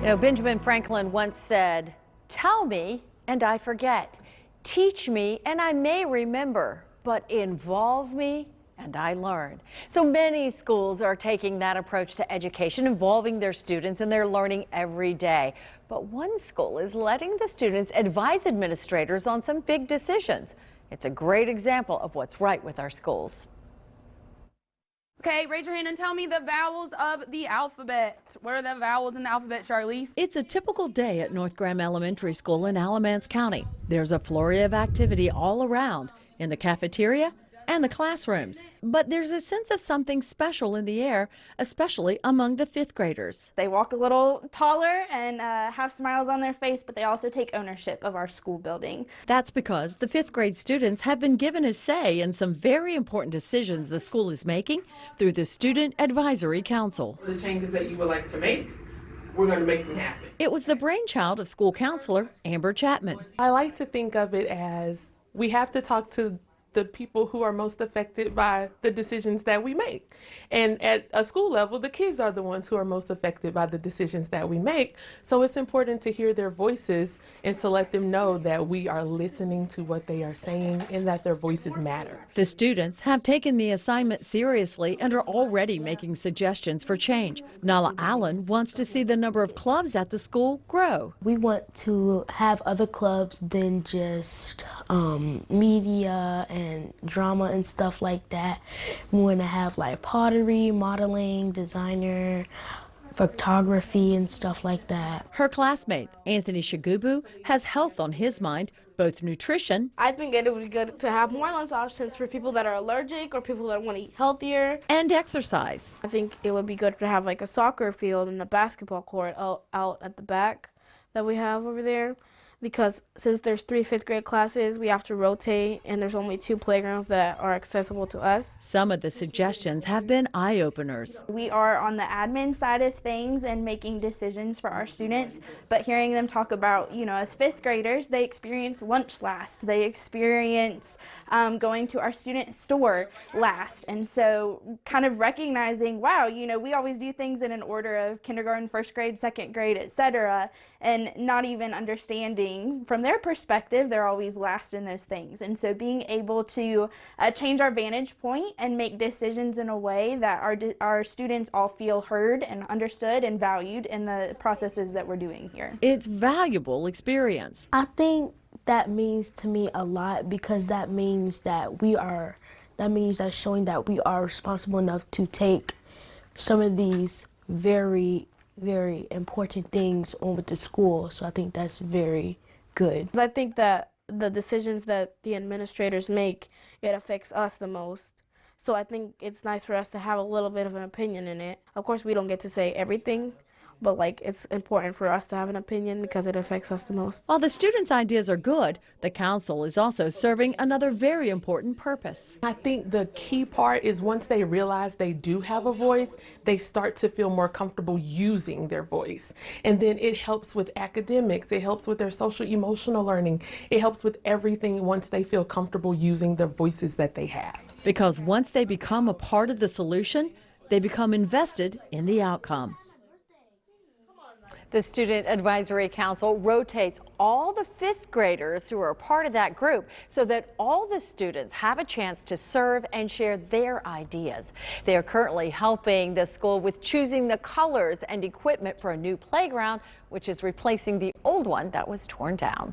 Benjamin Franklin once said, "Tell me and I forget. Teach me and I may remember, but involve me and I learn." So many schools are taking that approach to education, involving their students in their learning every day. But one school is letting the students advise administrators on some big decisions. It's a great example of what's right with our schools. Okay, raise your hand and tell me the vowels of the alphabet. What are the vowels in the alphabet, Charlize? It's a typical day at North Graham Elementary School in Alamance County. There's a flurry of activity all around, in the cafeteria and the classrooms. But there's a sense of something special in the air, especially among the fifth graders. They walk a little taller and have smiles on their face, but they also take ownership of our school building. That's because the fifth grade students have been given a say in some very important decisions the school is making through the Student Advisory Council. The changes that you would like to make, we're going to make them happen. It was the brainchild of school counselor Amber Chapman. I like to think of it as we have to talk to the people who are most affected by the decisions that we make. And at a school level, the kids are the ones who are most affected by the decisions that we make. So it's important to hear their voices and to let them know that we are listening to what they are saying and that their voices matter. The students have taken the assignment seriously and are already making suggestions for change. Nala Allen wants to see the number of clubs at the school grow. We want to have other clubs than just media and drama and stuff like that. We want to have like pottery, modeling, designer, photography and stuff like that. Her classmate, Anthony Shagubu, has health on his mind, both nutrition. I think it would be good to have more lunch options for people that are allergic or people that want to eat healthier. And exercise. I think it would be good to have like a soccer field and a basketball court out at the back that we have over there. Because since there's 3 fifth grade classes, we have to rotate, and there's only 2 playgrounds that are accessible to us. Some of the suggestions have been eye-openers. We are on the admin side of things and making decisions for our students, but hearing them talk about, as fifth graders, they experience lunch last. They experience going to our student store last. And so kind of recognizing, wow, we always do things in an order of kindergarten, first grade, second grade, etc., and not even understanding from their perspective, they're always last in those things. And so being able to change our vantage point and make decisions in a way that our students all feel heard and understood and valued in the processes that we're doing here. It's valuable experience. I think that means to me a lot because that means that that's showing that we are responsible enough to take some of these very important things on with the school. So I think that's very good. I think that the decisions that the administrators make, it affects us the most. So I think it's nice for us to have a little bit of an opinion in it. Of course, we don't get to say everything, but it's important for us to have an opinion because it affects us the most. While the students' ideas are good, the council is also serving another very important purpose. I think the key part is once they realize they do have a voice, they start to feel more comfortable using their voice. And then it helps with academics, it helps with their social emotional learning, it helps with everything once they feel comfortable using the voices that they have. Because once they become a part of the solution, they become invested in the outcome. The Student Advisory Council rotates all the fifth graders who are a part of that group so that all the students have a chance to serve and share their ideas. They are currently helping the school with choosing the colors and equipment for a new playground, which is replacing the old one that was torn down.